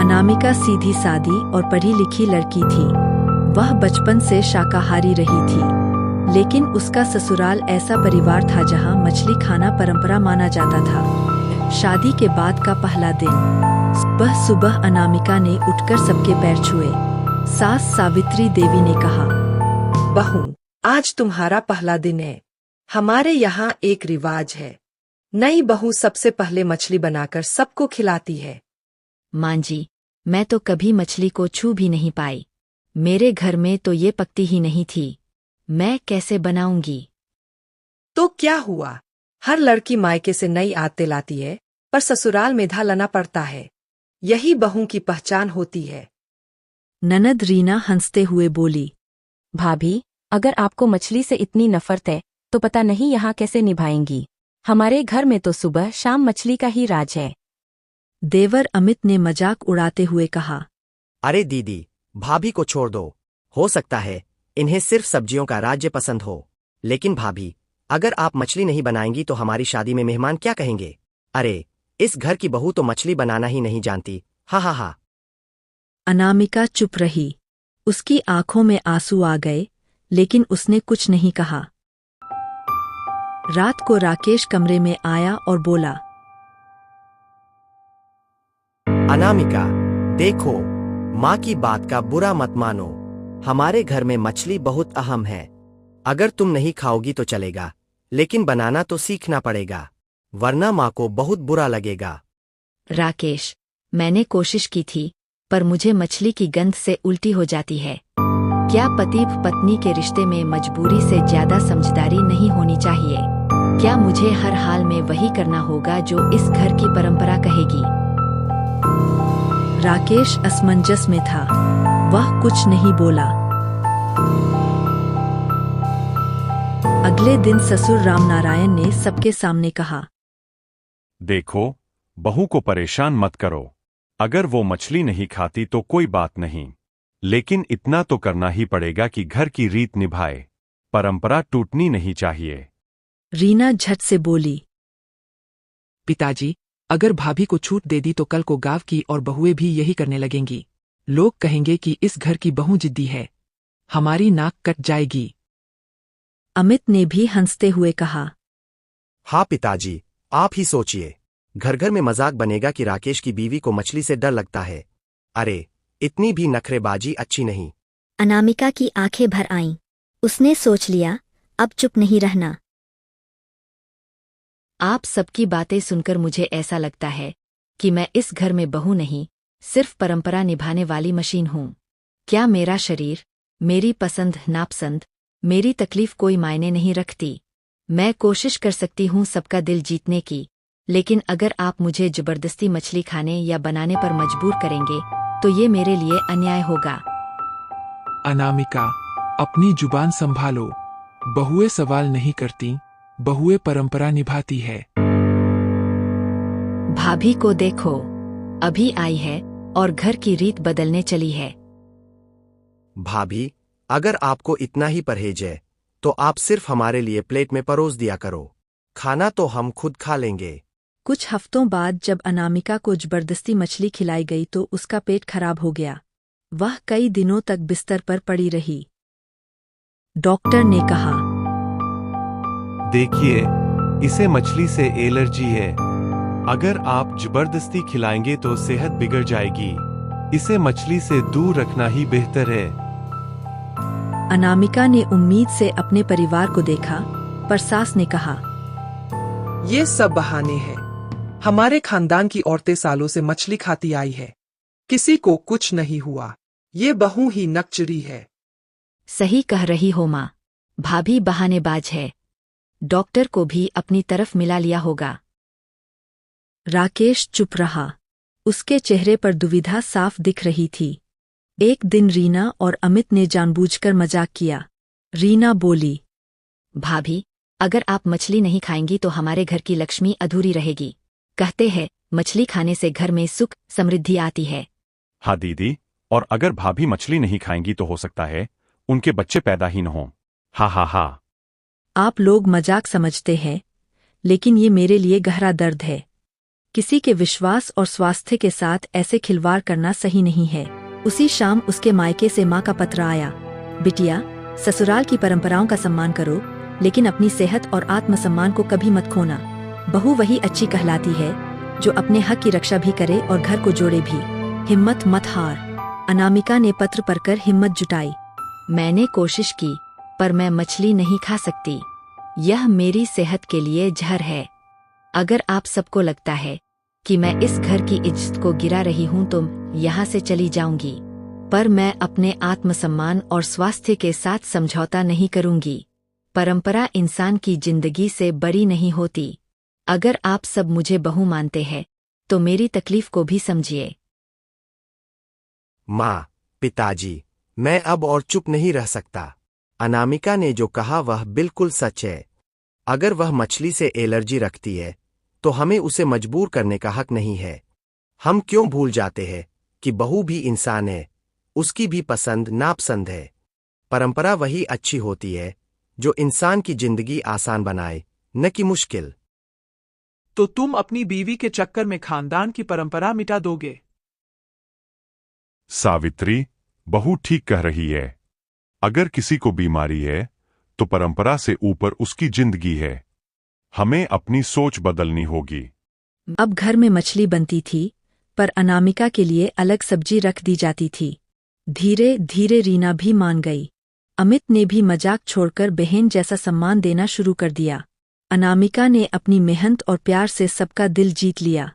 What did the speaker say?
अनामिका सीधी सादी और पढ़ी लिखी लड़की थी। वह बचपन से शाकाहारी रही थी, लेकिन उसका ससुराल ऐसा परिवार था जहां मछली खाना परंपरा माना जाता था। शादी के बाद का पहला दिन। सुबह सुबह अनामिका ने उठकर सबके पैर छुए। सास सावित्री देवी ने कहा, बहू, आज तुम्हारा पहला दिन है। हमारे यहाँ एक रिवाज है, नई बहू सबसे पहले मछली बनाकर सबको खिलाती है। मां जी, मैं तो कभी मछली को छू भी नहीं पाई। मेरे घर में तो ये पकती ही नहीं थी। मैं कैसे बनाऊंगी? तो क्या हुआ, हर लड़की मायके से नई आदतें लाती है, पर ससुराल में धा लाना पड़ता है। यही बहू की पहचान होती है। ननद रीना हंसते हुए बोली, भाभी, अगर आपको मछली से इतनी नफरत है तो पता नहीं यहाँ कैसे निभाएंगी। हमारे घर में तो सुबह शाम मछली का ही राज है। देवर अमित ने मजाक उड़ाते हुए कहा, अरे दीदी, भाभी को छोड़ दो। हो सकता है इन्हें सिर्फ सब्जियों का राज्य पसंद हो, लेकिन भाभी, अगर आप मछली नहीं बनाएंगी तो हमारी शादी में मेहमान क्या कहेंगे? अरे, इस घर की बहू तो मछली बनाना ही नहीं जानती। हा हा हा। अनामिका चुप रही। उसकी आंखों में आंसू आ गए, लेकिन उसने कुछ नहीं कहा। रात को राकेश कमरे में आया और बोला, अनामिका, देखो, माँ की बात का बुरा मत मानो। हमारे घर में मछली बहुत अहम है। अगर तुम नहीं खाओगी तो चलेगा, लेकिन बनाना तो सीखना पड़ेगा, वरना माँ को बहुत बुरा लगेगा। राकेश, मैंने कोशिश की थी, पर मुझे मछली की गंध से उल्टी हो जाती है। क्या पति पत्नी के रिश्ते में मजबूरी से ज्यादा समझदारी नहीं होनी चाहिए? क्या मुझे हर हाल में वही करना होगा जो इस घर की परंपरा कहेगी? राकेश असमंजस में था। वह कुछ नहीं बोला। अगले दिन ससुर रामनारायण ने सबके सामने कहा, देखो, बहू को परेशान मत करो। अगर वो मछली नहीं खाती तो कोई बात नहीं, लेकिन इतना तो करना ही पड़ेगा कि घर की रीत निभाए। परंपरा टूटनी नहीं चाहिए। रीना झट से बोली, पिताजी, अगर भाभी को छूट दे दी तो कल को गांव की और बहुएं भी यही करने लगेंगी। लोग कहेंगे कि इस घर की बहू जिद्दी है। हमारी नाक कट जाएगी। अमित ने भी हंसते हुए कहा, हाँ पिताजी, आप ही सोचिए, घर घर में मजाक बनेगा कि राकेश की बीवी को मछली से डर लगता है। अरे, इतनी भी नखरेबाजी अच्छी नहीं। अनामिका की आंखें भर आईं। उसने सोच लिया, अब चुप नहीं रहना। आप सबकी बातें सुनकर मुझे ऐसा लगता है कि मैं इस घर में बहू नहीं, सिर्फ परंपरा निभाने वाली मशीन हूँ। क्या मेरा शरीर, मेरी पसंद नापसंद, मेरी तकलीफ कोई मायने नहीं रखती? मैं कोशिश कर सकती हूँ सबका दिल जीतने की, लेकिन अगर आप मुझे जबरदस्ती मछली खाने या बनाने पर मजबूर करेंगे तो ये मेरे लिए अन्याय होगा। अनामिका, अपनी जुबान संभालो। बहुएं सवाल नहीं करती, बहुएं परंपरा निभाती है। भाभी को देखो, अभी आई है और घर की रीत बदलने चली है। भाभी, अगर आपको इतना ही परहेज है तो आप सिर्फ हमारे लिए प्लेट में परोस दिया करो। खाना तो हम खुद खा लेंगे। कुछ हफ्तों बाद जब अनामिका को जबरदस्ती मछली खिलाई गई तो उसका पेट खराब हो गया। वह कई दिनों तक बिस्तर पर पड़ी रही। डॉक्टर ने कहा, देखिए, इसे मछली से एलर्जी है। अगर आप जबरदस्ती खिलाएंगे तो सेहत बिगड़ जाएगी। इसे मछली से दूर रखना ही बेहतर है। अनामिका ने उम्मीद से अपने परिवार को देखा, पर सास ने कहा, ये सब बहाने हैं। हमारे खानदान की औरतें सालों से मछली खाती आई है, किसी को कुछ नहीं हुआ। ये बहू ही नकचरी है। सही कह रही हो माँ, भाभी बहानेबाज है। डॉक्टर को भी अपनी तरफ मिला लिया होगा। राकेश चुप रहा। उसके चेहरे पर दुविधा साफ दिख रही थी। एक दिन रीना और अमित ने जानबूझकर मजाक किया। रीना बोली, भाभी, अगर आप मछली नहीं खाएंगी तो हमारे घर की लक्ष्मी अधूरी रहेगी। कहते हैं मछली खाने से घर में सुख समृद्धि आती है। हाँ दीदी, और अगर भाभी मछली नहीं खाएंगी तो हो सकता है उनके बच्चे पैदा ही न हों। हा हा हा। आप लोग मजाक समझते हैं, लेकिन ये मेरे लिए गहरा दर्द है। किसी के विश्वास और स्वास्थ्य के साथ ऐसे खिलवाड़ करना सही नहीं है। उसी शाम उसके मायके से माँ का पत्र आया। बिटिया, ससुराल की परंपराओं का सम्मान करो, लेकिन अपनी सेहत और आत्मसम्मान को कभी मत खोना। बहू वही अच्छी कहलाती है जो अपने हक की रक्षा भी करे और घर को जोड़े भी। हिम्मत मत हार। अनामिका ने पत्र पढ़कर हिम्मत जुटाई। मैंने कोशिश की, पर मैं मछली नहीं खा सकती। यह मेरी सेहत के लिए जहर है। अगर आप सबको लगता है कि मैं इस घर की इज्जत को गिरा रही हूं तो यहाँ से चली जाऊंगी, पर मैं अपने आत्मसम्मान और स्वास्थ्य के साथ समझौता नहीं करूंगी। परंपरा इंसान की जिंदगी से बड़ी नहीं होती। अगर आप सब मुझे बहू मानते हैं तो मेरी तकलीफ को भी समझिए। माँ, पिताजी, मैं अब और चुप नहीं रह सकता। अनामिका ने जो कहा वह बिल्कुल सच है। अगर वह मछली से एलर्जी रखती है तो हमें उसे मजबूर करने का हक नहीं है। हम क्यों भूल जाते हैं कि बहू भी इंसान है, उसकी भी पसंद नापसंद है। परंपरा वही अच्छी होती है जो इंसान की जिंदगी आसान बनाए, न कि मुश्किल। तो तुम अपनी बीवी के चक्कर में खानदान की परंपरा मिटा दोगे? सावित्री, बहू ठीक कह रही है। अगर किसी को बीमारी है तो परंपरा से ऊपर उसकी जिंदगी है। हमें अपनी सोच बदलनी होगी। अब घर में मछली बनती थी, पर अनामिका के लिए अलग सब्जी रख दी जाती थी। धीरे धीरे रीना भी मान गई। अमित ने भी मजाक छोड़कर बहन जैसा सम्मान देना शुरू कर दिया। अनामिका ने अपनी मेहनत और प्यार से सबका दिल जीत लिया।